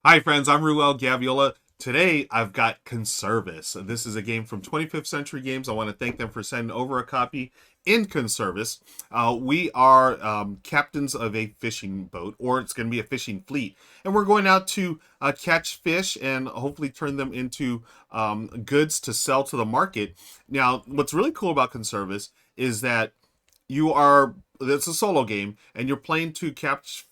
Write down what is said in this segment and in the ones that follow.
Hi friends, I'm Ruel Gaviola. Today I've got Conservas. This is a game from 25th Century Games. I want to thank them for sending over a copy in Conservas. We are captains of a fishing boat, or it's going to be a fishing fleet, and we're going out to catch fish and hopefully turn them into goods to sell to the market. Now, what's really cool about Conservas is that it's a solo game and you're playing to catch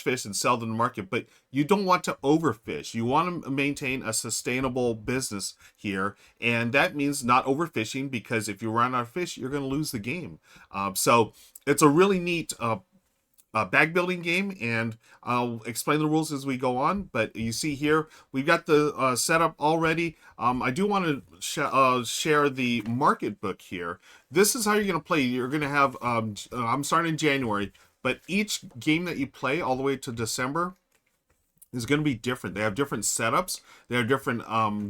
fish and sell them to the market, but you don't want to overfish. You want to maintain a sustainable business here, and that means not overfishing, because if you run out of fish, you're going to lose the game. So it's a really neat bag building game, and I'll explain the rules as we go on. But you see here, we've got the setup already. I do want to share the market book here. This is how you're going to play. You're going to have, I'm starting in January, but each game that you play all the way to December is going to be different. They have different setups. They have different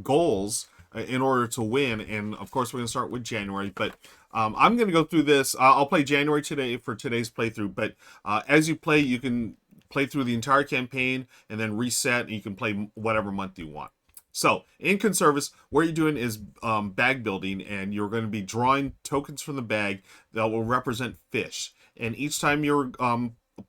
goals in order to win. And of course, we're going to start with January. But I'm going to go through this. I'll play January today for today's playthrough. But as you play, you can play through the entire campaign and then reset. And you can play whatever month you want. So in Conservas, what you're doing is bag building, and you're going to be drawing tokens from the bag that will represent fish. And each time you're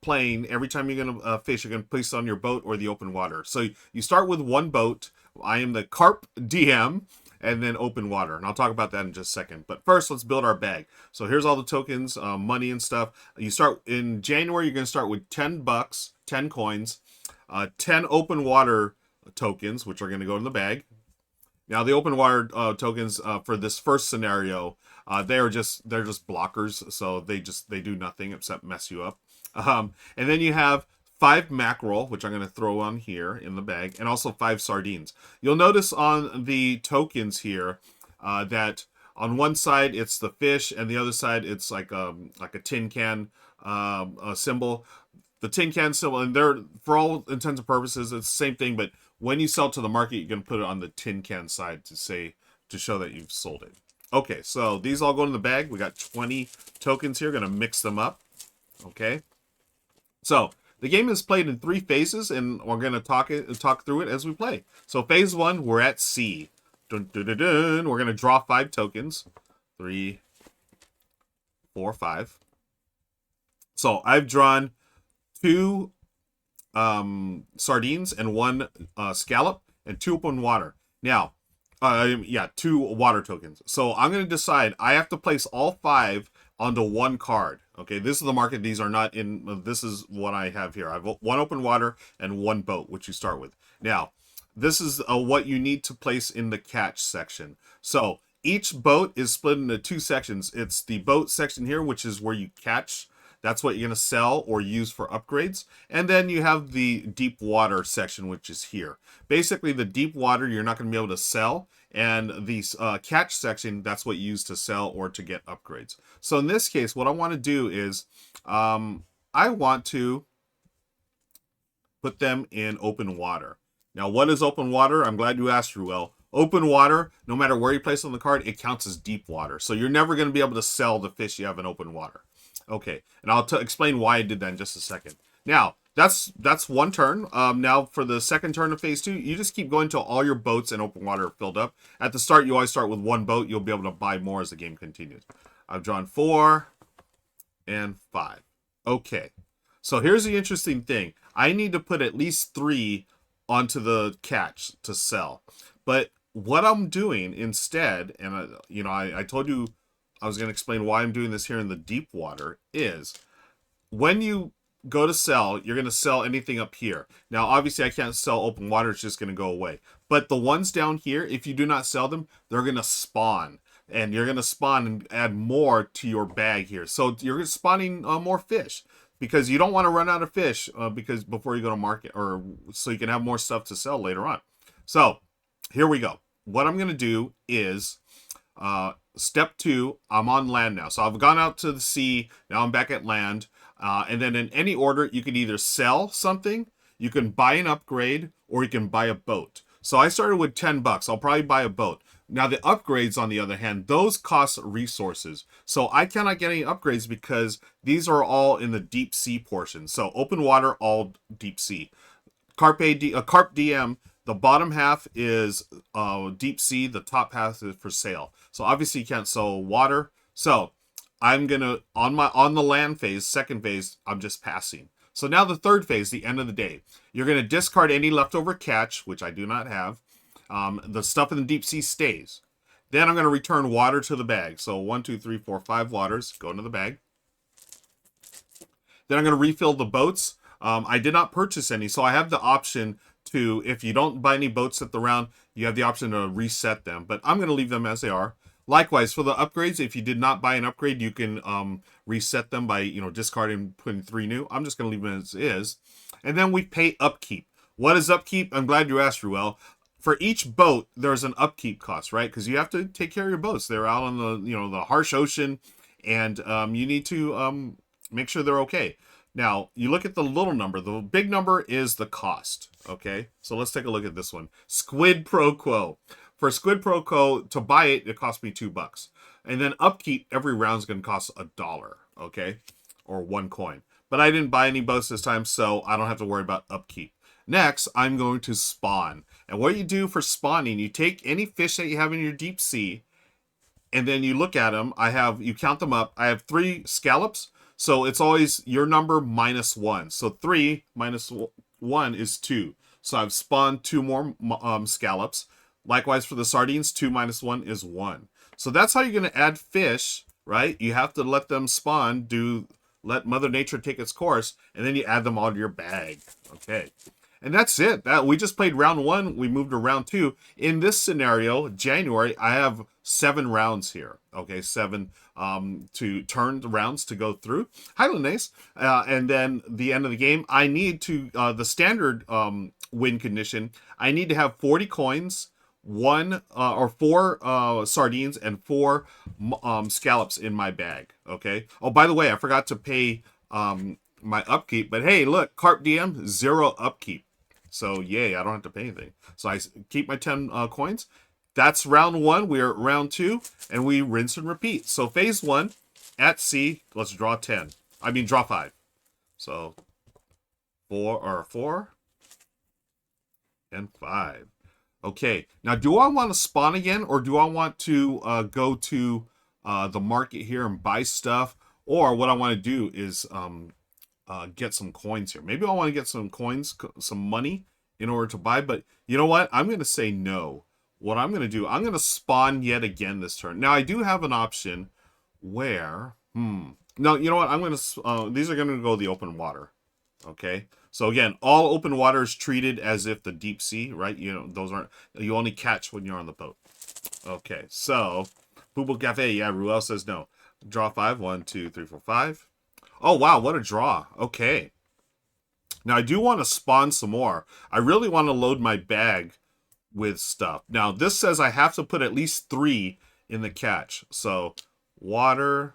playing, every time you're going to fish, you're going to place it on your boat or the open water. So you start with one boat. I am the Carp DM, and then open water. And I'll talk about that in just a second. But first, let's build our bag. So here's all the tokens, money and stuff. You start in January, you're going to start with $10, 10 coins, 10 open water tokens, which are going to go in the bag. Now, the open water tokens for this first scenario, they're just blockers, so they do nothing except mess you up. And then you have 5 mackerel, which I'm going to throw on here in the bag, and also 5 sardines. You'll notice on the tokens here that on one side it's the fish, and the other side it's like a tin can symbol. The tin can symbol, and they're, for all intents and purposes, it's the same thing, but when you sell to the market, you can put it on the tin can side to show that you've sold it. Okay, so these all go in the bag. We got 20 tokens here. Going to mix them up. Okay. So the game is played in 3 phases, and we're going to talk through it as we play. So phase 1, we're at sea. Dun, dun, dun, dun. We're going to draw 5 tokens. 3, 4, 5. So I've drawn 2 sardines and 1 scallop and 2 open water. Now, 2 water tokens. So I'm going to decide, I have to place all 5 onto 1 card. Okay, this is the market. These are not in, this is what I have here. I have 1 open water and 1 boat, which you start with. Now, this is what you need to place in the catch section. So each boat is split into 2 sections. It's the boat section here, which is where you catch. That's what you're going to sell or use for upgrades. And then you have the deep water section, which is here. Basically, the deep water, you're not going to be able to sell. And the catch section, that's what you use to sell or to get upgrades. So in this case, what I want to do is I want to put them in open water. Now, what is open water? I'm glad you asked, Ruel. Open water, no matter where you place it on the card, it counts as deep water. So you're never going to be able to sell the fish you have in open water. Okay, and I'll explain why I did that in just a second. Now, that's 1 turn. Now, for the second turn of phase 2, you just keep going until all your boats in open water are filled up. At the start, you always start with 1 boat. You'll be able to buy more as the game continues. I've drawn 4 and 5. Okay, so here's the interesting thing. I need to put at least 3 onto the catch to sell. But what I'm doing instead, and I told you I was going to explain why I'm doing this here in the deep water, is when you go to sell, you're going to sell anything up here. Now, obviously, I can't sell open water. It's just going to go away. But the ones down here, if you do not sell them, they're going to spawn. And you're going to spawn and add more to your bag here. So you're spawning more fish, because you don't want to run out of fish because before you go to market, or so you can have more stuff to sell later on. So here we go. What I'm going to do is... step 2, I'm on land now. So I've gone out to the sea. Now I'm back at land. And then in any order, you can either sell something, you can buy an upgrade, or you can buy a boat. So I started with $10. I'll probably buy a boat. Now the upgrades, on the other hand, those cost resources. So I cannot get any upgrades because these are all in the deep sea portion. So open water, all deep sea. Carp DM. The bottom half is deep sea. The top half is for sail. So obviously you can't sell water. So I'm gonna on the land phase, second phase, I'm just passing. So now the third phase, the end of the day, you're gonna discard any leftover catch, which I do not have. The stuff in the deep sea stays. Then I'm gonna return water to the bag. So 1, 2, 3, 4, 5 waters go into the bag. Then I'm gonna refill the boats. I did not purchase any, so I have the option to, if you don't buy any boats at the round, you have the option to reset them. But I'm gonna leave them as they are. Likewise, for the upgrades, if you did not buy an upgrade, you can reset them by discarding, putting 3 new. I'm just going to leave them as is. And then we pay upkeep. What is upkeep? I'm glad you asked, Ruel. For each boat, there's an upkeep cost, right? Because you have to take care of your boats. They're out on the harsh ocean, and you need to make sure they're okay. Now, you look at the little number. The big number is the cost, okay? So let's take a look at this one. Squid Pro Quo. For Squid Pro Quo, to buy it, it cost me $2. And then upkeep, every round is going to cost $1, okay? Or 1 coin. But I didn't buy any boats this time, so I don't have to worry about upkeep. Next, I'm going to spawn. And what you do for spawning, you take any fish that you have in your deep sea, and then you look at them. You count them up. I have 3 scallops, so it's always your number minus 1. So 3 minus 1 is 2. So I've spawned 2 more scallops. Likewise for the sardines, 2 minus 1 is 1. So that's how you're going to add fish, right? You have to let them spawn, let Mother Nature take its course, and then you add them all to your bag. Okay. And that's it. We just played round 1. We moved to round 2. In this scenario, January, I have 7 rounds here. Okay, 7 to turn the rounds to go through. Highly nice. And then the end of the game, I need to, the standard win condition, I need to have 40 coins, 4 sardines, and 4 scallops in my bag. Okay. Oh, by the way, I forgot to pay my upkeep, but hey, look, Carp DM, 0 upkeep. So yay, I don't have to pay anything. So I keep my 10 coins. That's round 1. We're at round 2, and we rinse and repeat. So phase 1 at sea. Let's draw 10. Draw 5. So 4 and 5. Okay, now do I want to spawn again, or do I want to go to the market here and buy stuff? Or what I want to do is get some coins here. Maybe I want to get some coins, some money in order to buy, but you know what? I'm going to say no. What I'm going to do, I'm going to spawn yet again this turn. Now, I do have an option where, no, you know what? I'm going to, these are going to go the open water. Okay, so again, all open water is treated as if the deep sea, right? Those aren't, you only catch when you're on the boat. Okay, so Booble Cafe, yeah, Ruel says no. Draw 5, 1, 2, 3, 4, 5. Oh wow, what a draw. Okay, now I do want to spawn some more. I really want to load my bag with stuff. Now this says I have to put at least 3 in the catch. So water,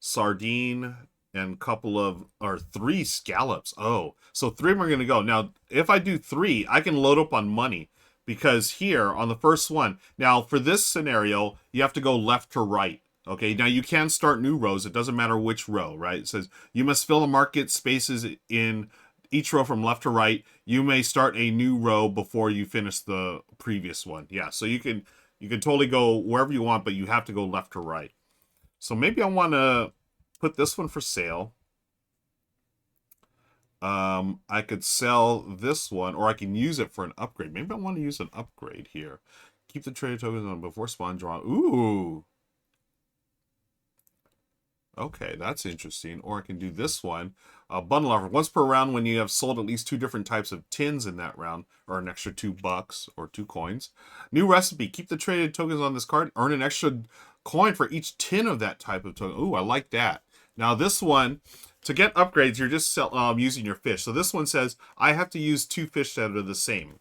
sardine, and couple or 3 scallops. Oh, so 3 of them are going to go. Now, if I do 3, I can load up on money, because here on the first one, now for this scenario, you have to go left to right. Okay, now you can start new rows. It doesn't matter which row, right? It says you must fill the market spaces in each row from left to right. You may start a new row before you finish the previous one. Yeah, so you can totally go wherever you want, but you have to go left to right. So maybe I want to put this one for sale. I could sell this one, or I can use it for an upgrade. Maybe I want to use an upgrade here. Keep the traded tokens on before spawn draw. Ooh. Okay, that's interesting. Or I can do this one. Bundle offer. Once per round, when you have sold at least 2 different types of tins in that round, or an extra $2 or 2 coins. New recipe. Keep the traded tokens on this card. Earn an extra coin for each tin of that type of token. Ooh, I like that. Now this one, to get upgrades, you're just using your fish. So this one says, I have to use 2 fish that are the same.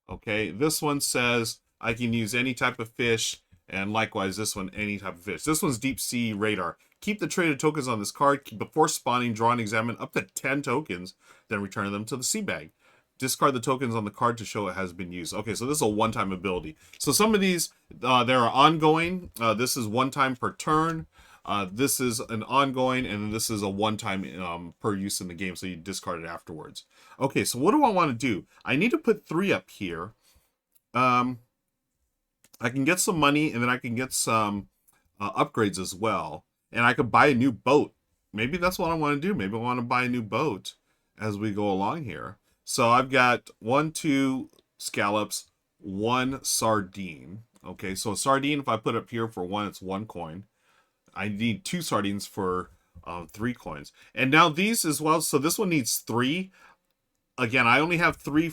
Okay, this one says, I can use any type of fish, and likewise this one, any type of fish. This one's deep sea radar. Keep the traded tokens on this card. Before spawning, draw and examine up to 10 tokens, then return them to the sea bag. Discard the tokens on the card to show it has been used. Okay, so this is a one-time ability. So some of these, they are ongoing. This is 1 time per turn. This is an ongoing, and this is a one-time per use in the game, so you discard it afterwards. Okay, so what do I want to do? I need to put 3 up here. I can get some money, and then I can get some upgrades as well. And I could buy a new boat. Maybe that's what I want to do. Maybe I want to buy a new boat as we go along here. So I've got 1, 2 scallops, 1 sardine. Okay, so a sardine, if I put up here for 1, it's 1 coin. I need 2 sardines for 3 coins. And now these as well. So this one needs 3. Again, I only have 3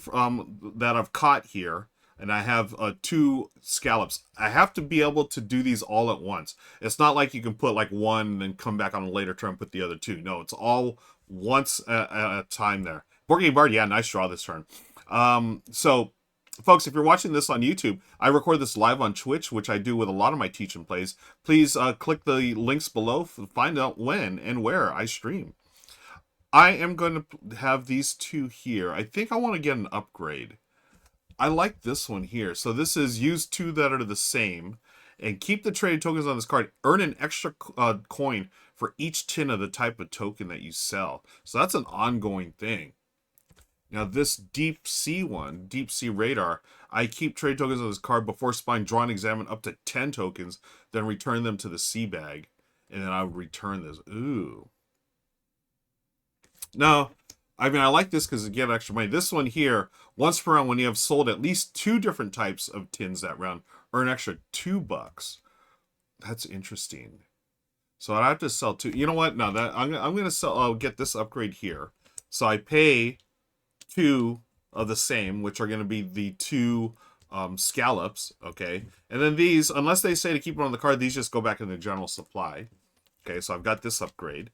that I've caught here. And I have 2 scallops. I have to be able to do these all at once. It's not like you can put like 1 and then come back on a later turn and put the other 2. No, it's all once at a time there. Board Game Bard, yeah, nice draw this turn. So, folks, if you're watching this on YouTube, I record this live on Twitch, which I do with a lot of my teach and plays. Please click the links below to find out when and where I stream. I am going to have these 2 here. I think I want to get an upgrade. I like this one here. So this is use 2 that are the same and keep the traded tokens on this card. Earn an extra coin for each tin of the type of token that you sell. So that's an ongoing thing. Now this deep sea one, deep sea radar, I keep trade tokens on this card before spine, draw and examine up to 10 tokens, then return them to the sea bag. And then I would return this. Ooh. No. I mean, I like this because you get extra money. This one here, once per round, when you have sold at least 2 different types of tins that round, earn extra $2. That's interesting. So I have to sell 2. You know what? No, that I'm gonna sell. I'll get this upgrade here. So I pay 2 of the same, which are going to be the 2 scallops. Okay, and then these, unless they say to keep it on the card, these just go back in the general supply. Okay, so I've got this upgrade,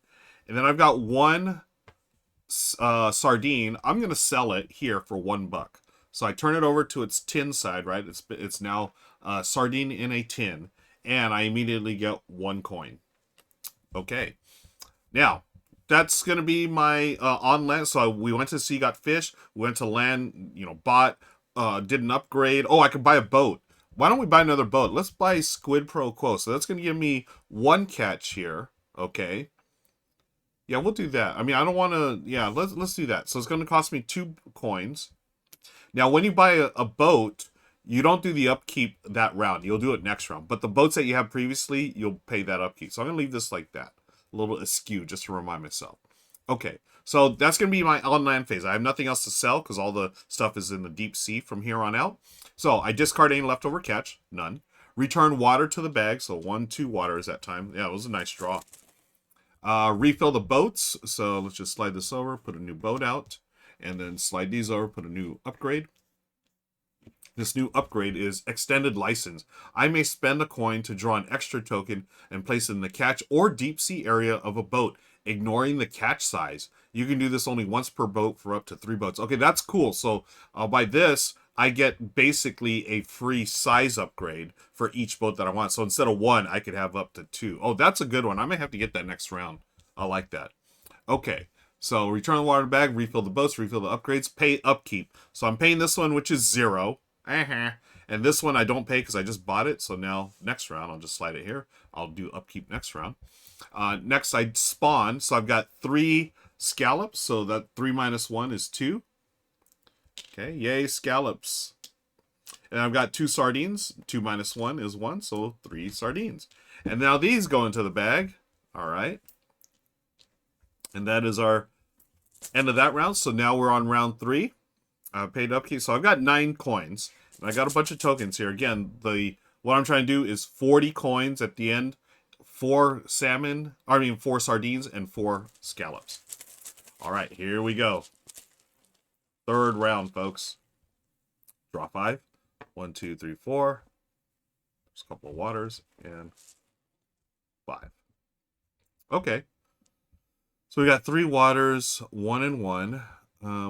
and then I've got 1. Sardine. I'm gonna sell it here for $1. So I turn it over to its tin side, right? It's now sardine in a tin, and I immediately get 1 coin. Okay, now that's gonna be my on land. So we went to sea, got fish. We went to land, you know, bought, did an upgrade. Oh, I could buy a boat. Why don't we buy another boat? Let's buy Squid Pro Quo. So that's gonna give me 1 catch here. Okay. Yeah, we'll do that. I mean, I don't want to... Yeah, let's do that. So it's going to cost me 2 coins. Now, when you buy a boat, you don't do the upkeep that round. You'll do it next round. But the boats that you have previously, you'll pay that upkeep. So I'm going to leave this like that. A little askew, just to remind myself. Okay, so that's going to be my on-land phase. I have nothing else to sell, because all the stuff is in the deep sea from here on out. So I discard any leftover catch. None. Return water to the bag. So 1, 2 waters that time. Yeah, it was a nice draw. Refill the boats, so let's just slide this over, put a new boat out, and then slide these over, put a new upgrade. This new upgrade is extended license. I may spend a coin to draw an extra token and place it in the catch or deep sea area of a boat, ignoring the catch size. You can do this only once per boat for up to 3 boats. Okay, that's cool. So by this, I get basically a free size upgrade for each boat that I want. So instead of 1, I could have up to 2. Oh, that's a good one. I may have to get that next round. I like that. Okay, so return the water bag, refill the boats, refill the upgrades, pay upkeep. So I'm paying this one, which is 0. And this one I don't pay because I just bought it. So now next round, I'll just slide it here. I'll do upkeep next round. Next, I spawn. So I've got 3 scallops. So that 3 minus 1 is 2. Okay, yay, scallops. And I've got 2 sardines. 2 minus 1 is 1, so 3 sardines. And now these go into the bag. All right. And that is our end of that round. So now we're on round 3. Paid upkeep. So I've got 9 coins. And I got a bunch of tokens here. Again, what I'm trying to do is 40 coins at the end. 4 sardines and 4 scallops. All right, here we go. 3rd round, folks. Draw 5. 1, 2, 3, 4. There's a couple of waters and 5. Okay. So we got 3 waters, 1 and 1.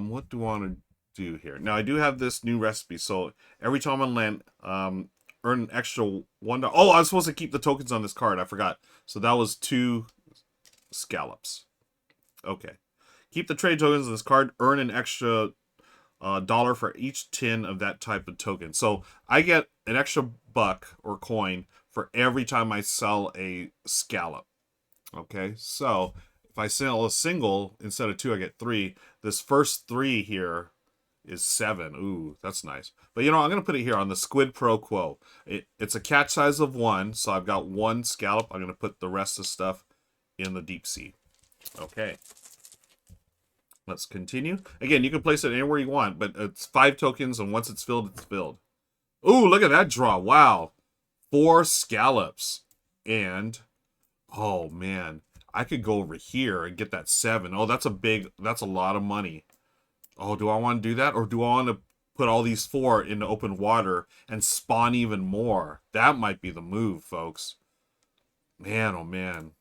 What do I want to do here? Now I do have this new recipe. So every time on land, earn an extra $1. Oh, I was supposed to keep the tokens on this card. I forgot. So that was 2 scallops. Okay. Keep the trade tokens on this card. Earn an extra $1 for each tin of that type of token. So I get an extra $1 or coin for every time I sell a scallop. Okay, so if I sell a single instead of 2, I get 3. This first 3 here is 7. Ooh, that's nice. But you know, I'm gonna put it here on the Squid Pro Quo. It's a catch size of 1, so I've got 1 scallop. I'm gonna put the rest of the stuff in the deep sea. Okay. Let's continue. Again, you can place it anywhere you want, but it's 5 tokens, and once it's filled, it's filled. Ooh, look at that draw. Wow. 4 scallops. And, oh, man. I could go over here and get that 7. Oh, that's a lot of money. Oh, do I want to do that? Or do I want to put all these 4 into open water and spawn even more? That might be the move, folks. Man, oh, man.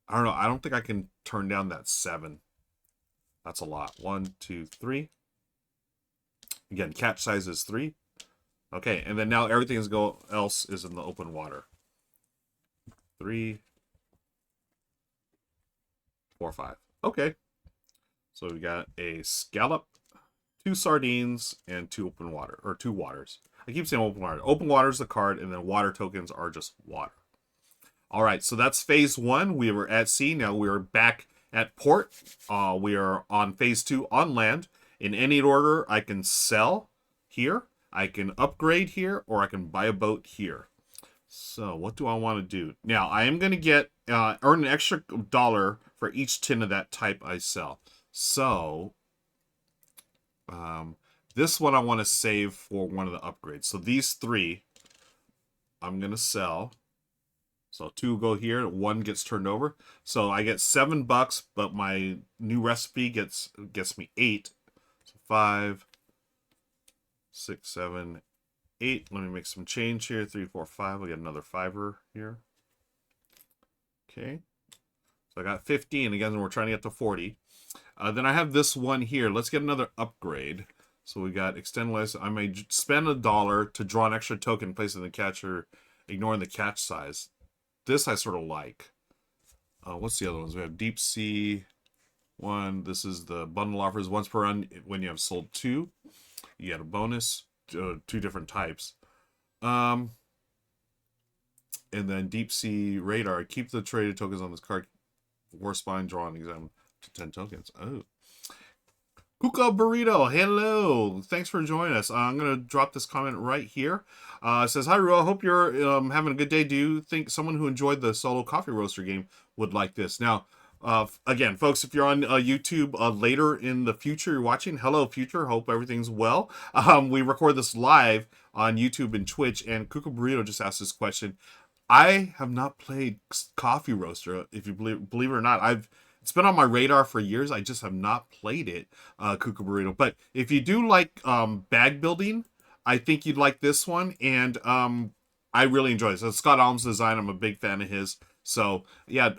I don't know. I don't think I can turn down that 7. That's a lot. 1, 2, 3. Again, catch size is 3. Okay, and then now everything else is in the open water. 3, 4, 5. Okay. So we got a scallop, 2 sardines, and 2 open water, or 2 waters. I keep saying open water. Open water is the card, and then water tokens are just water. All right, so that's phase 1. We were at sea. Now we're back at port. We are on phase 2 on land. In any order, I can sell here, I can upgrade here, or I can buy a boat here. So what do I want to do? Now, I am going to get earn an extra $1 for each tin of that type I sell. So this one I want to save for one of the upgrades. So these 3 I'm going to sell. So 2 go here, 1 gets turned over. So I get $7, but my new recipe gets me 8. So 5, 6, 7, 8. Let me make some change here. 3, 4, 5. I get another 5er here. Okay. So I got 15. Again, we're trying to get to 40. Then I have this one here. Let's get another upgrade. So we got extend license. I may spend $1 to draw an extra token, place it in the catcher, ignoring the catch size. This I sort of like. What's the other ones? We have Deep Sea 1. This is the bundle offers. Once per run, when you have sold 2, you get a bonus. 2 different types. And then Deep Sea Radar. Keep the traded tokens on this card. War Spine, draw and examine to 10 tokens. Oh. Kuka Burrito, hello. Thanks for joining us. I'm going to drop this comment right here. It says, hi, Ruel. Hope you're having a good day. Do you think someone who enjoyed the solo coffee roaster game would like this? Now, again, folks, if you're on YouTube later in the future, you're watching, hello, future. Hope everything's well. We record this live on YouTube and Twitch, and Kuka Burrito just asked this question. I have not played Coffee Roaster, if you believe it or not. It's been on my radar for years. I just have not played it, Kuka Burrito. But if you do like bag building, I think you'd like this one. And I really enjoy it. So Scott Almes' design, I'm a big fan of his. So yeah,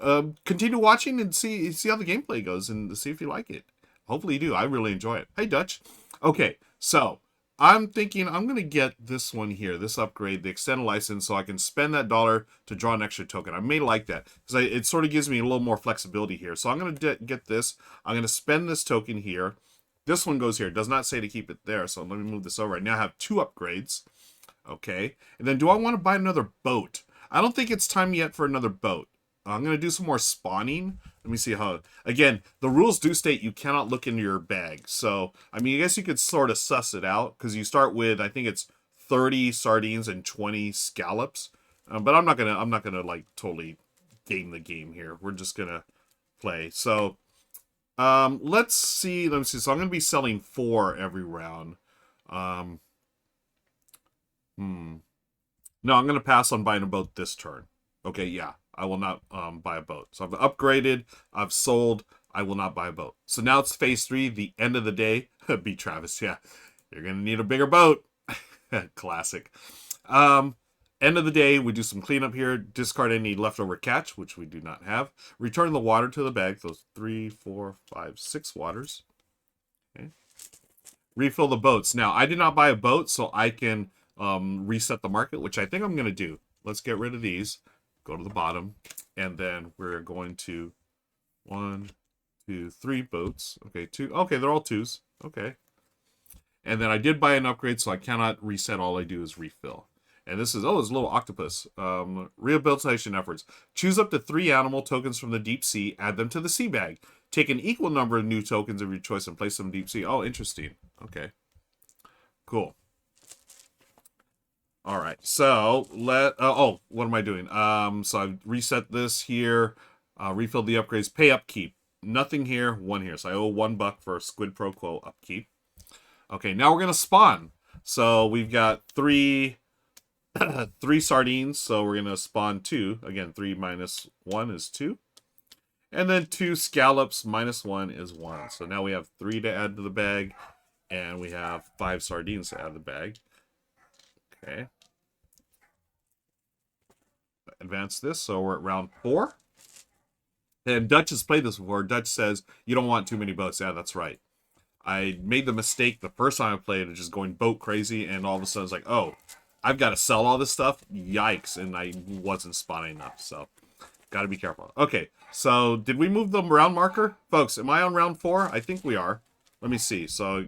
continue watching and see how the gameplay goes and see if you like it. Hopefully you do. I really enjoy it. Hey, Dutch. Okay, so I'm thinking I'm going to get this one here, this upgrade, the extended license, so I can spend that $1 to draw an extra token. I may like that, because it sort of gives me a little more flexibility here. So I'm going to get this. I'm going to spend this token here. This one goes here. It does not say to keep it there, so let me move this over. I now have 2 upgrades. Okay, and then do I want to buy another boat? I don't think it's time yet for another boat. I'm going to do some more spawning. Let me see how... Again, the rules do state you cannot look into your bag. So, I mean, I guess you could sort of suss it out. Because you start with, I think it's 30 sardines and 20 scallops. But I'm not gonna like, totally game the game here. We're just going to play. So, let's see. Let me see. So, I'm going to be selling 4 every round. No, I'm going to pass on buying a boat this turn. Okay, yeah. I will not buy a boat. So I've upgraded. I've sold. I will not buy a boat. So now it's phase 3, the end of the day. Be Travis, yeah. You're going to need a bigger boat. Classic. End of the day, we do some cleanup here. Discard any leftover catch, which we do not have. Return the water to the bag. Those 3, 4, 5, 6 waters. Okay. Refill the boats. Now, I did not buy a boat, so I can reset the market, which I think I'm going to do. Let's get rid of these. Go to the bottom, and then we're going to 1, 2, 3 boats. Okay, 2. Okay, they're all 2s. Okay. And then I did buy an upgrade, so I cannot reset. All I do is refill. And this is, oh, it's a little octopus. Rehabilitation efforts. Choose up to 3 animal tokens from the deep sea, add them to the sea bag. Take an equal number of new tokens of your choice and place them in deep sea. Oh, interesting. Okay. Cool. All right. So oh, what am I doing? So I've reset this here. Refill the upgrades. Pay upkeep. Nothing here, 1 here. So I owe $1 for Squid Pro Quo upkeep. Okay, now we're gonna spawn. So we've got 3 3 sardines, so we're gonna spawn 2. Again, 3 minus 1 is 2. And then 2 scallops minus 1 is 1. So now we have 3 to add to the bag, and we have 5 sardines to add to the bag. Okay. Advance this, so we're at round 4. And Dutch has played this before. Dutch says, you don't want too many boats. Yeah, that's right. I made the mistake the first time I played of just going boat crazy, and all of a sudden it's like, oh, I've got to sell all this stuff. Yikes. And I wasn't spawning enough, so got to be careful. Okay, so did we move the round marker? Folks, am I on round 4? I think we are. Let me see. So,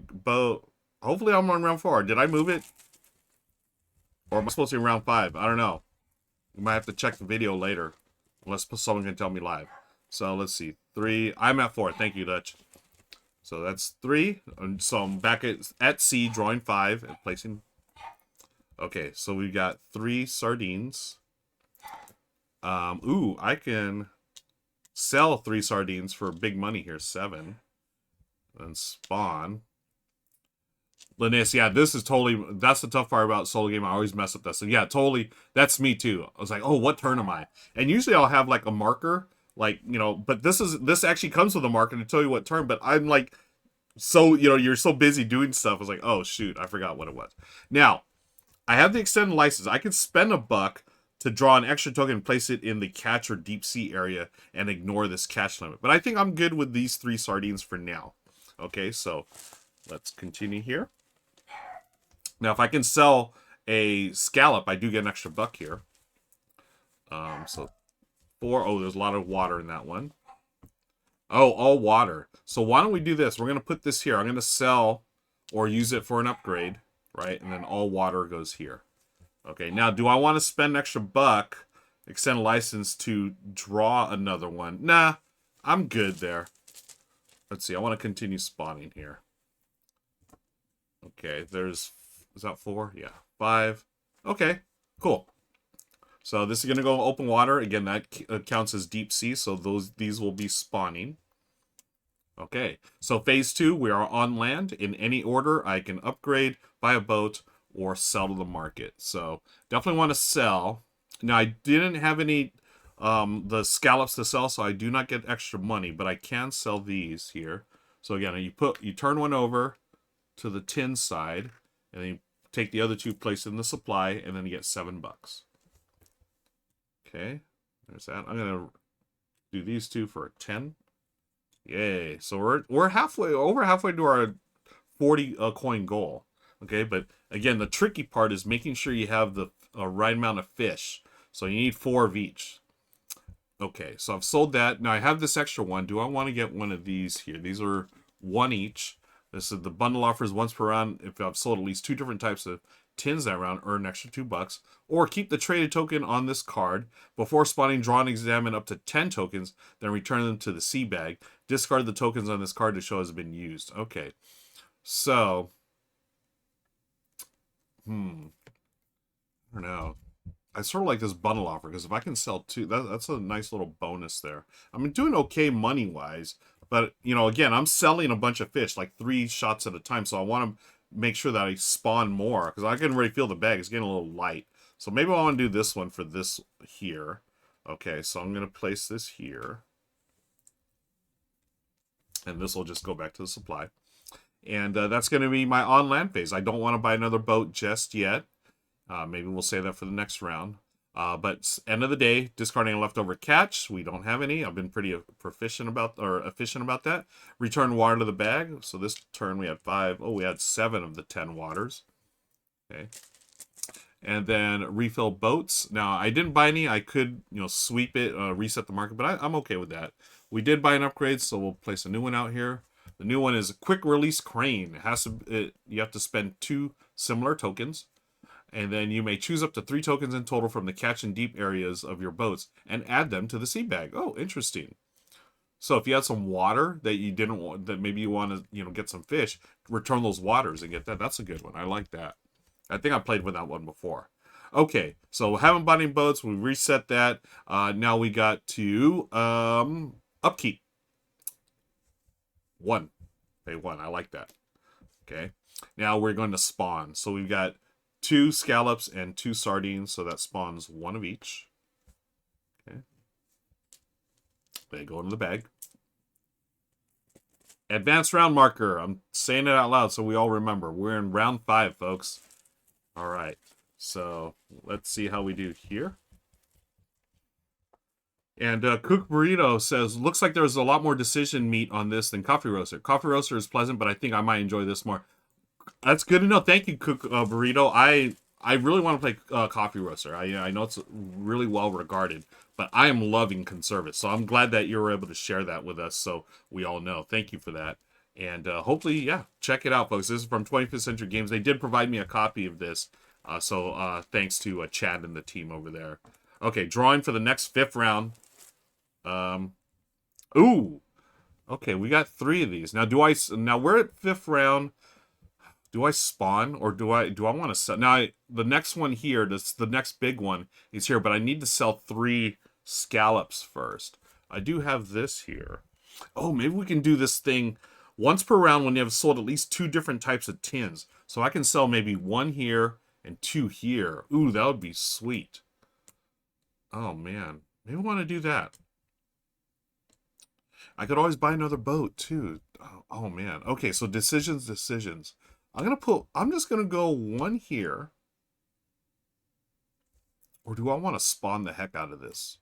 hopefully I'm on round 4. Did I move it? Or am I supposed to be in round 5? I don't know. We might have to check the video later, unless someone can tell me live. So let's see. 3. I'm at 4. Thank you, Dutch. So that's 3. So I'm back at C, drawing 5 and placing. Okay, so we've got 3 sardines. Ooh, I can sell 3 sardines for big money here. 7. And spawn. Linus, yeah, this is totally, that's the tough part about solo game. I always mess up that. So yeah, totally, that's me too. I was like, oh, what turn am I? And usually I'll have like a marker, like, you know, but this actually comes with a marker to tell you what turn, but I'm like, so, you know, you're so busy doing stuff. I was like, oh shoot, I forgot what it was. Now, I have the extended license. I can spend $1 to draw an extra token and place it in the catch or deep sea area and ignore this catch limit. But I think I'm good with these 3 sardines for now. Okay, so let's continue here. Now, if I can sell a scallop, I do get an extra $1 here. So 4. Oh, there's a lot of water in that one. Oh, all water. So why don't we do this? We're going to put this here. I'm going to sell or use it for an upgrade, right? And then all water goes here. Okay, now do I want to spend an extra $1, extend a license to draw another one? Nah, I'm good there. Let's see, I want to continue spawning here. Okay, is that 4? Yeah, 5. Okay, cool. So this is going to go open water. Again, that counts as deep sea, so these will be spawning. Okay, so phase 2, we are on land. In any order, I can upgrade, buy a boat, or sell to the market. So definitely want to sell. Now, I didn't have any the scallops to sell, so I do not get extra money, but I can sell these here. So again, you turn one over to the tin side, and then you take the other 2, place in the supply, and then you get $7. Okay, there's that. I'm gonna do these 2 for 10. Yay! So we're over halfway to our 40 coin goal. Okay, but again, the tricky part is making sure you have the right amount of fish. So you need 4 of each. Okay, so I've sold that. Now I have this extra one. Do I want to get one of these here? These are 1 each. This is the bundle offers once per round. If I've sold at least 2 different types of tins that round, earn an extra $2. Or keep the traded token on this card. Before spawning, draw and examine up to 10 tokens, then return them to the sea bag. Discard the tokens on this card to show has been used. Okay, so I don't know. I sort of like this bundle offer because if I can sell 2, that's a nice little bonus there. I'm doing okay money wise, but you know, again, I'm selling a bunch of fish, like 3 shots at a time. So I want to make sure that I spawn more because I can already feel the bag is getting a little light. So maybe I want to do this one for this here. Okay, so I'm going to place this here, and this will just go back to the supply. And that's going to be my on-land phase. I don't want to buy another boat just yet. Maybe we'll save that for the next round. But end of the day, discarding a leftover catch. We don't have any. I've been pretty efficient about that. Return water to the bag. So this turn we had 5. Oh, we had 7 of the 10 waters. Okay. And then refill boats. Now, I didn't buy any. I could, you know, sweep it, reset the market, but I'm okay with that. We did buy an upgrade, so we'll place a new one out here. The new one is a quick release crane. You have to spend 2 similar tokens. And then you may choose up to 3 tokens in total from the catch and deep areas of your boats and add them to the seed bag. Oh, interesting. So if you had some water that you didn't want, that maybe you want to, get some fish, return those waters and get that. That's a good one. I like that. I think I played with that one before. Okay, so haven't bought any boats. We reset that. Now we got to upkeep. 1. Pay 1. I like that. Okay. Now we're going to spawn. So we've got 2 scallops and 2 sardines. So that spawns 1 of each. Okay. They go into the bag. Advanced round marker. I'm saying it out loud so we all remember. We're in round 5, folks. All right. So let's see how we do here. And Cook Burrito says, looks like there's a lot more decision meat on this than Coffee Roaster. Coffee Roaster is pleasant, but I think I might enjoy this more. That's good to know. Thank you, Cook Burrito. I really want to play Coffee Roaster. I know it's really well regarded, but I am loving Conservas. So I'm glad that you were able to share that with us so we all know. Thank you for that. And hopefully, yeah, check it out, folks. This is from 25th Century Games. They did provide me a copy of this. So thanks to Chad and the team over there. Okay, drawing for the next 5th round. Ooh. Okay, we got 3 of these. Now now we're at 5th round. Do I spawn or do I want to sell? Now the next one here, the next big one is here, but I need to sell 3 scallops first. I do have this here. Oh, maybe we can do this thing once per round when you have sold at least 2 different types of tins. So I can sell maybe 1 here and 2 here. Ooh, that would be sweet. Oh man, maybe I want to do that. I could always buy another boat too. Oh man. Okay, so decisions. I'm just gonna go 1 here. Or do I want to spawn the heck out of this?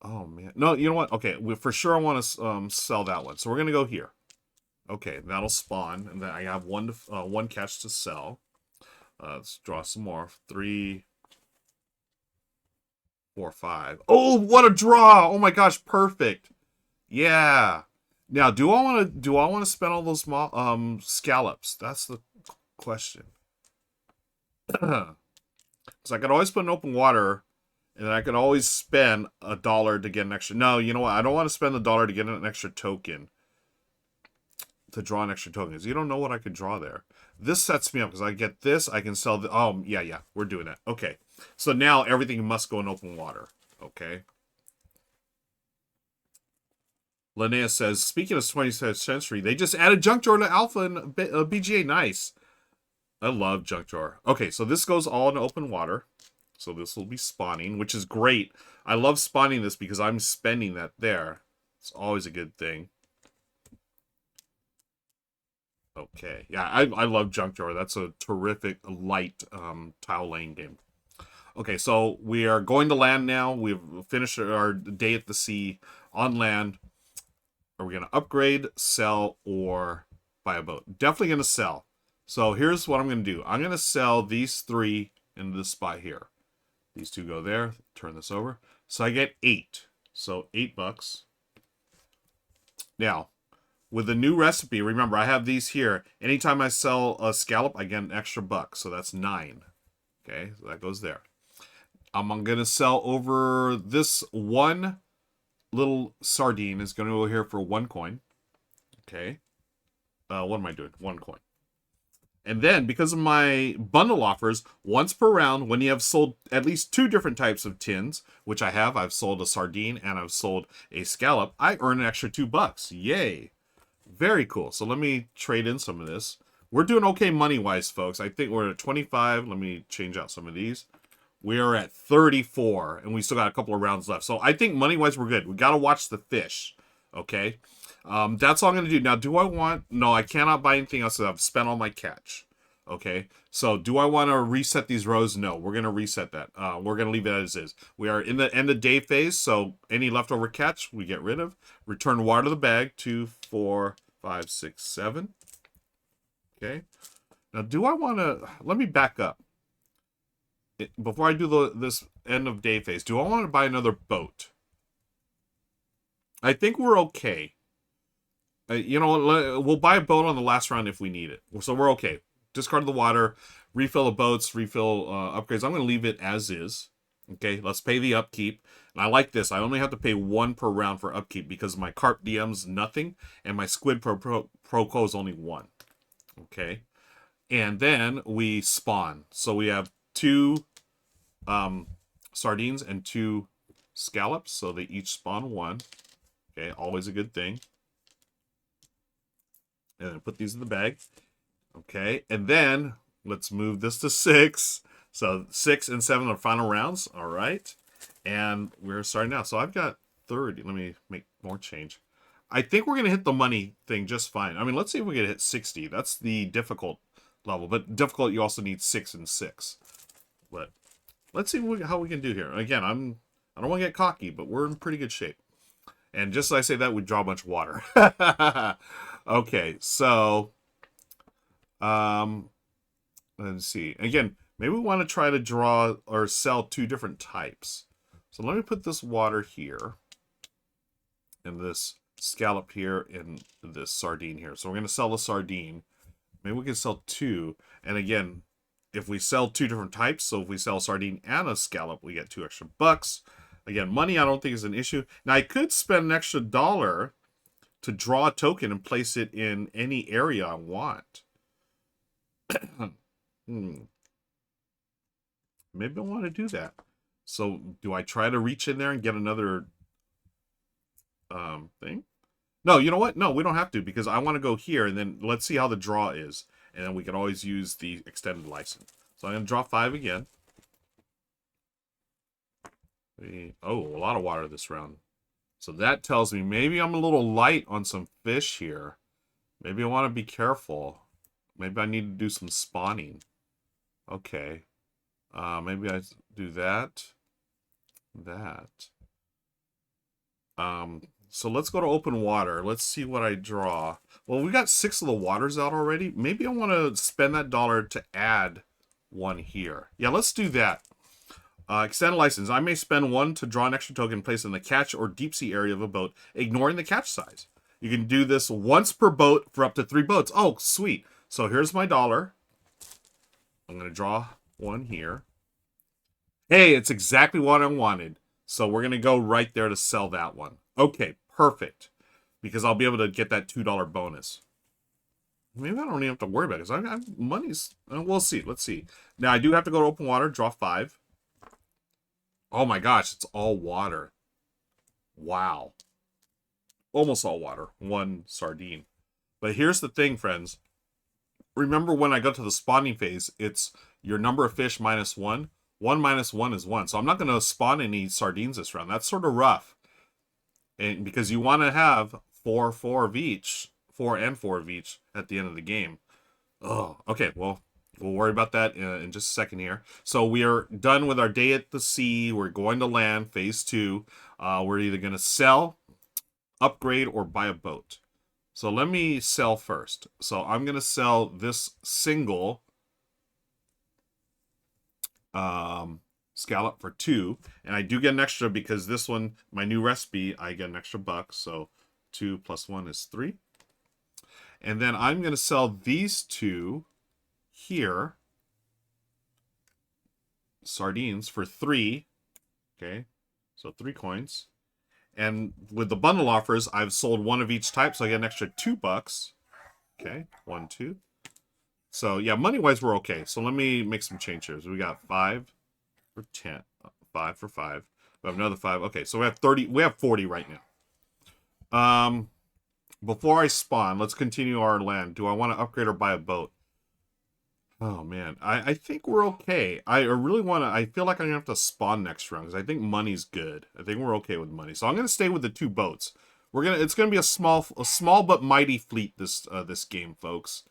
Oh man. No, you know what? Okay, for sure I want to sell that one. So we're gonna go here. Okay, that'll spawn, and then I have 1 catch to sell. Let's draw some more. 3, 4, 5. Oh, what a draw! Oh my gosh, perfect. Yeah. Now, do I want to spend all those scallops? That's the question. Because I could always put in open water, and then I could always spend $1 to get an extra. No, you know what? I don't want to spend the $1 to get an extra token. To draw an extra token. Because you don't know what I could draw there. This sets me up because I get this. I can sell the. Oh, yeah. We're doing that. Okay. So now everything must go in open water. Okay. Linnea says, speaking of 20th century, they just added junk drawer to alpha and BGA. Nice. I love junk drawer. Okay, so this goes all in open water. So this will be spawning, which is great. I love spawning this because I'm spending that there. It's always a good thing. Okay, yeah, I love junk drawer. That's a terrific light tile laying game. Okay, so we are going to land now. We've finished our day at the sea on land. Are we going to upgrade, sell, or buy a boat? Definitely going to sell. So here's what I'm going to do. I'm going to sell these 3 in this spot here. These 2 go there. Turn this over. So I get 8. So $8. Now, with the new recipe, remember, I have these here. Anytime I sell a scallop, I get an extra $1. So that's 9. Okay, so that goes there. I'm going to sell over this 1 little sardine is going to go here for 1 coin. Okay. What am I doing? 1 coin. And then, because of my bundle offers, once per round, when you have sold at least 2 different types of tins, which I have, I've sold a sardine and I've sold a scallop, I earn an extra $2. Yay. Very cool. So let me trade in some of this. We're doing okay money-wise, folks. I think we're at 25. Let me change out some of these. We are at 34, and we still got a couple of rounds left. So I think money-wise, we're good. We got to watch the fish, okay? That's all I'm going to do. Now, do I want... No, I cannot buy anything else. I've spent all my catch, okay? So do I want to reset these rows? No, we're going to reset that. We're going to leave it as is. We are in the end of day phase, so any leftover catch we get rid of. Return water to the bag. 2, 4, 5, 6, 7. Okay. Now, do I want to... Let me back up. Before I do this end of day phase, do I want to buy another boat? I think we're okay. You know, we'll buy a boat on the last round if we need it. So we're okay. discard the water, refill the boats, refill upgrades. I'm going to leave it as is. Okay, let's pay the upkeep. And I like this. I only have to pay 1 per round for upkeep because my carp DM's nothing and my squid pro is only 1. Okay, and then we spawn. So we have 2 sardines and 2 scallops, so they each spawn 1. Okay, always a good thing. And then put these in the bag. Okay, and then let's move this to 6. So 6 and 7 are final rounds. All right, and we're starting now. So I've got 30. Let me make more change. I think we're gonna hit the money thing just fine. I mean, let's see if we can hit 60. That's the difficult level, but difficult you also need 6 and 6. But let's see how we can do here. Again, I don't want to get cocky, but we're in pretty good shape. And just as I say that, we draw a bunch of water. Okay, so let's see. Again, maybe we want to try to draw or sell 2 different types. So let me put this water here, and this scallop here, and this sardine here. So we're going to sell a sardine. Maybe we can sell 2. And again, if we sell 2 different types, so if we sell a sardine and a scallop, we get 2 extra bucks. Again, money I don't think is an issue. Now, I could spend an extra $1 to draw a token and place it in any area I want. Maybe I want to do that. So, do I try to reach in there and get another thing? No, you know what? No, we don't have to, because I want to go here, and then let's see how the draw is. And then we can always use the extended license. So I'm going to draw 5 again. Oh, a lot of water this round. So that tells me maybe I'm a little light on some fish here. Maybe I want to be careful. Maybe I need to do some spawning. Okay. Maybe I do that. So let's go to open water. Let's see what I draw. Well, we got 6 of the waters out already. Maybe I want to spend that $1 to add 1 here. Yeah, let's do that. Extended license. I may spend 1 to draw an extra token placed in the catch or deep sea area of a boat, ignoring the catch size. You can do this once per boat for up to 3 boats. Oh, sweet. So here's my $1. I'm going to draw 1 here. Hey, it's exactly what I wanted. So we're going to go right there to sell that one. Okay, perfect. Because I'll be able to get that $2 bonus. Maybe I don't even have to worry about it, because I got money's... we'll see. Let's see. Now, I do have to go to open water, draw 5. Oh my gosh, it's all water. Wow. Almost all water. 1 sardine. But here's the thing, friends. Remember when I go to the spawning phase, it's your number of fish minus 1. 1 minus 1 is 1. So I'm not going to spawn any sardines this round. That's sort of rough. And because you want to have 4 of each. 4 and 4 of each at the end of the game. Oh, okay, well... we'll worry about that in just a second here. So we are done with our day at the sea. We're going to land, phase 2. We're either going to sell, upgrade, or buy a boat. So let me sell first. So I'm going to sell this single scallop for 2. And I do get an extra because this one, my new recipe, I get an extra $1. So 2 plus 1 is 3. And then I'm going to sell these 2 here, sardines, for 3. Okay, so 3 coins. And with the bundle offers, I've sold 1 of each type, so I get an extra $2. Okay, 1, 2. So yeah, money wise we're okay. So let me make some changes. We got 5 for 10, 5 for 5. We have another 5. Okay, so we have 30. We have 40 right now. Before I spawn, let's continue our land. Do I want to upgrade or buy a boat? Oh, man. I think we're okay. I really want to... I feel like I'm going to have to spawn next round, because I think money's good. I think we're okay with money. So I'm going to stay with the 2 boats. It's going to be a small but mighty fleet this game, folks.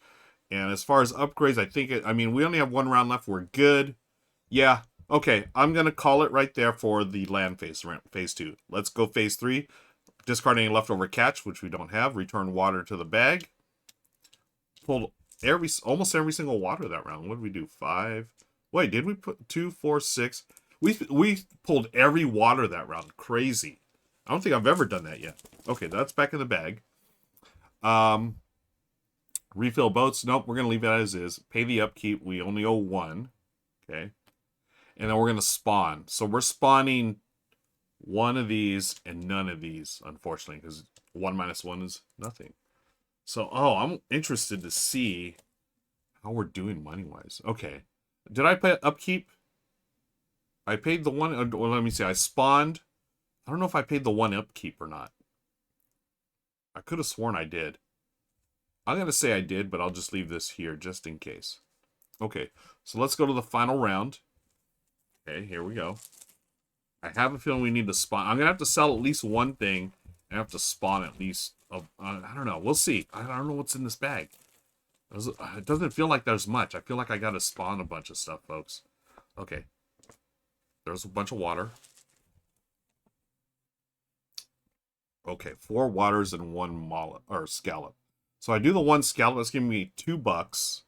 And as far as upgrades, I think... I mean, we only have 1 round left. We're good. Yeah. Okay. I'm going to call it right there for the land phase 2. Let's go phase 3. Discard any leftover catch, which we don't have. Return water to the bag. Pull... almost every single water that round. What did we do? 5. Wait, did we put 2, 4, 6? We pulled every water that round. Crazy. I don't think I've ever done that yet. Okay, that's back in the bag. Refill boats. Nope, we're going to leave it as is. Pay the upkeep. We only owe 1. Okay. And then we're going to spawn. So we're spawning 1 of these and none of these, unfortunately, because 1 minus 1 is nothing. So, oh, I'm interested to see how we're doing money-wise. Okay. Did I pay upkeep? I paid the 1... Well, let me see. I spawned. I don't know if I paid the 1 upkeep or not. I could have sworn I did. I'm going to say I did, but I'll just leave this here just in case. Okay, so let's go to the final round. Okay, here we go. I have a feeling we need to spawn. I'm going to have to sell at least 1 thing. And have to spawn at least... I don't know. We'll see. I don't know what's in this bag. It doesn't feel like there's much. I feel like I got to spawn a bunch of stuff, folks. Okay. There's a bunch of water. Okay, 4 waters and 1 mollusk or scallop. So I do the 1 scallop. That's giving me $2,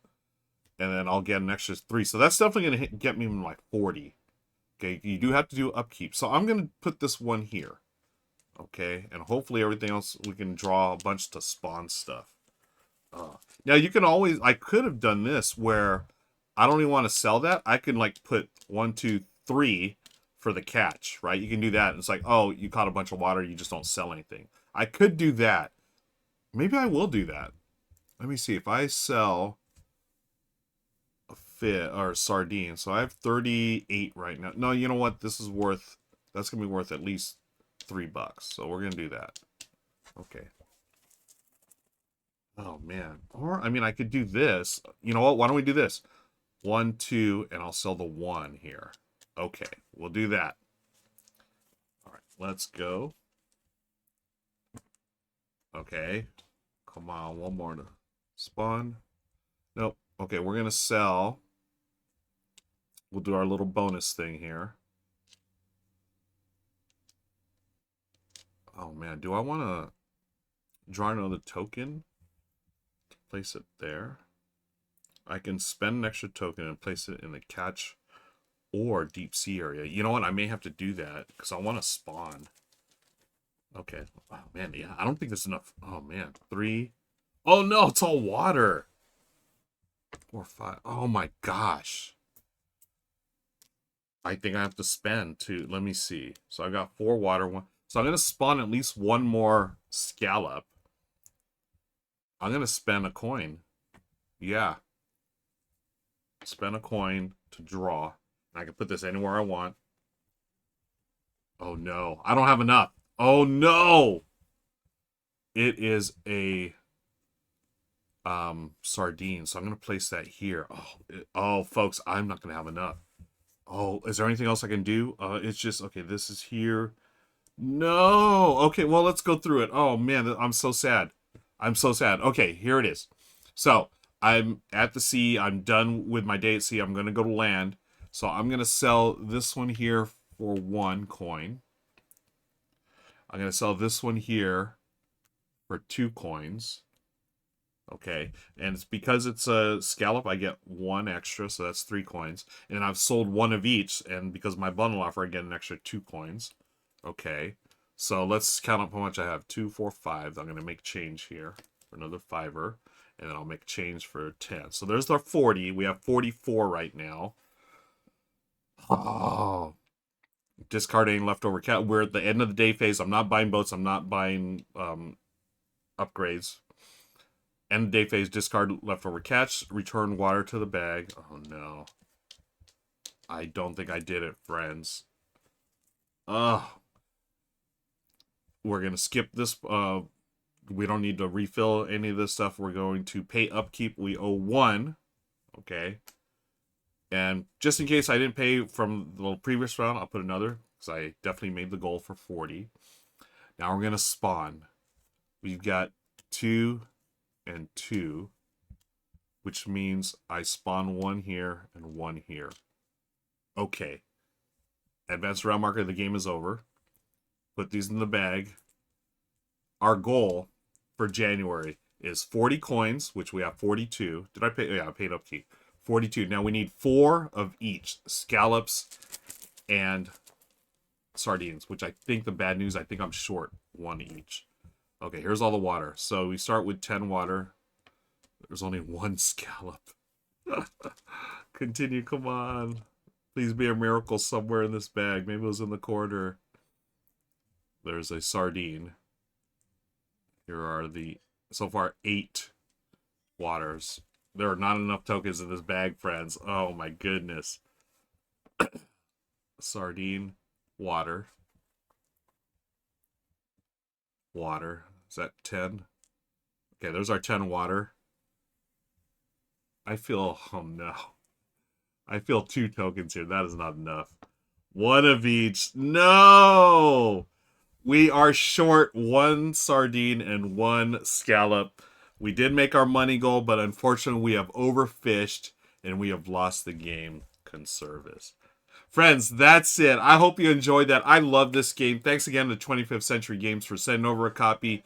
and then I'll get an extra 3. So that's definitely gonna get me like 40. Okay, you do have to do upkeep. So I'm gonna put this 1 here. Okay, and hopefully everything else we can draw a bunch to spawn stuff. Now you can always. I could have done this where I don't even want to sell that. I can like put 1, 2, 3. For the catch, right? You can do that. It's like, oh, you caught a bunch of water, you just don't sell anything. I could do that. Maybe I will do that. Let me see. If I sell a fish or sardine, so I have 38 right now. No, you know what? This is worth, that's going to be worth at least $3. So we're going to do that. Okay. Oh, man. Or, I mean, I could do this. You know what? Why don't we do this? 1, 2, and I'll sell the 1 here. Okay, we'll do that. All right, let's go. Okay, come on, 1 more to spawn. Nope. Okay, we're going to sell. We'll do our little bonus thing here. Oh, man, do I want to draw another token? Place it there. I can spend an extra token and place it in the catch or deep sea area. You know what? I may have to do that because I want to spawn. Okay. Oh, man. Yeah, I don't think there's enough. Oh, man. 3. Oh, no. It's all water. 4, 5. Oh, my gosh. I think I have to spend, too. Let me see. So I got 4 water. 1. So I'm going to spawn at least 1 more scallop. I'm going to spend a coin. Yeah. Spend a coin to draw. I can put this anywhere I want. Oh, no. I don't have enough. Oh, no. It is a sardine. So I'm going to place that here. Oh, folks, I'm not going to have enough. Oh, is there anything else I can do? It's just, okay, this is here. No. Okay, well, let's go through it. Oh, man, I'm so sad. I'm so sad. Okay, here it is. So I'm at the sea. I'm done with my day at sea. I'm going to go to land. So I'm going to sell this one here for 1 coin. I'm going to sell this one here for 2 coins. Okay. And it's because it's a scallop, I get 1 extra, so that's 3 coins. And I've sold 1 of each, and because my bundle offer, I get an extra 2 coins. Okay. So let's count up how much I have. 2, 4, 5. I'm going to make change here for another 5-er. And then I'll make change for 10. So there's our 40. We have 44 right now. Oh. Discarding leftover cat. We're at the end of the day phase. I'm not buying boats. I'm not buying upgrades. End of day phase. Discard leftover catch. Return water to the bag. Oh no. I don't think I did it, friends. Ugh. We're gonna skip this. We don't need to refill any of this stuff. We're going to pay upkeep. We owe 1. Okay. And just in case I didn't pay from the previous round, I'll put another, because I definitely made the goal for 40. Now we're going to spawn. We've got 2 and 2, which means I spawn 1 here and 1 here. Okay. Advanced round marker, the game is over. Put these in the bag. Our goal for January is 40 coins, which we have 42. Did I pay? Yeah, I paid upkeep. 42. Now we need 4 of each. Scallops and sardines, which I think the bad news, I think I'm short 1 each. Okay, here's all the water. So we start with 10 water. There's only one scallop. Continue, come on. Please be a miracle somewhere in this bag. Maybe it was in the corner. There's a sardine. Here are the, so far, 8 waters. There are not enough tokens in this bag, friends. Oh my goodness. Sardine, water. Water. Is that 10? Okay, there's our 10 water. I feel, oh no. I feel 2 tokens here. That is not enough. 1 of each. No! We are short 1 sardine and 1 scallop. We did make our money goal, but unfortunately we have overfished and we have lost the game. Conservas. Friends, that's it. I hope you enjoyed that. I love this game. Thanks again to 25th Century Games for sending over a copy.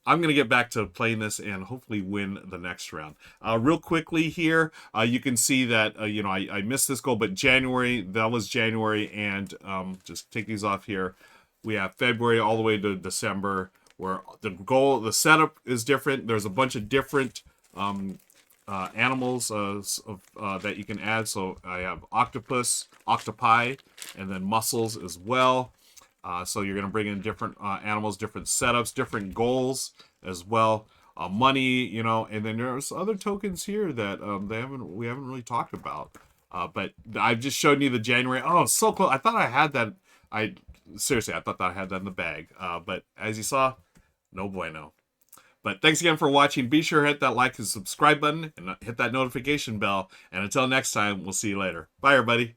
I'm going to get back to playing this and hopefully win the next round. Real quickly here, you can see that, you know, I missed this goal, but January, that was January, and just take these off here. We have February all the way to December, where the goal, the setup is different. There's a bunch of different animals that you can add. So I have octopus, octopi, and then mussels as well. So you're going to bring in different animals, different setups, different goals as well. Money, you know, and then there's other tokens here that we haven't really talked about. But I've just shown you the January. Oh, so close. I thought I had that. Seriously, I thought that I had that in the bag. But as you saw, no bueno. But thanks again for watching. Be sure to hit that like and subscribe button and hit that notification bell. And until next time, we'll see you later. Bye, everybody.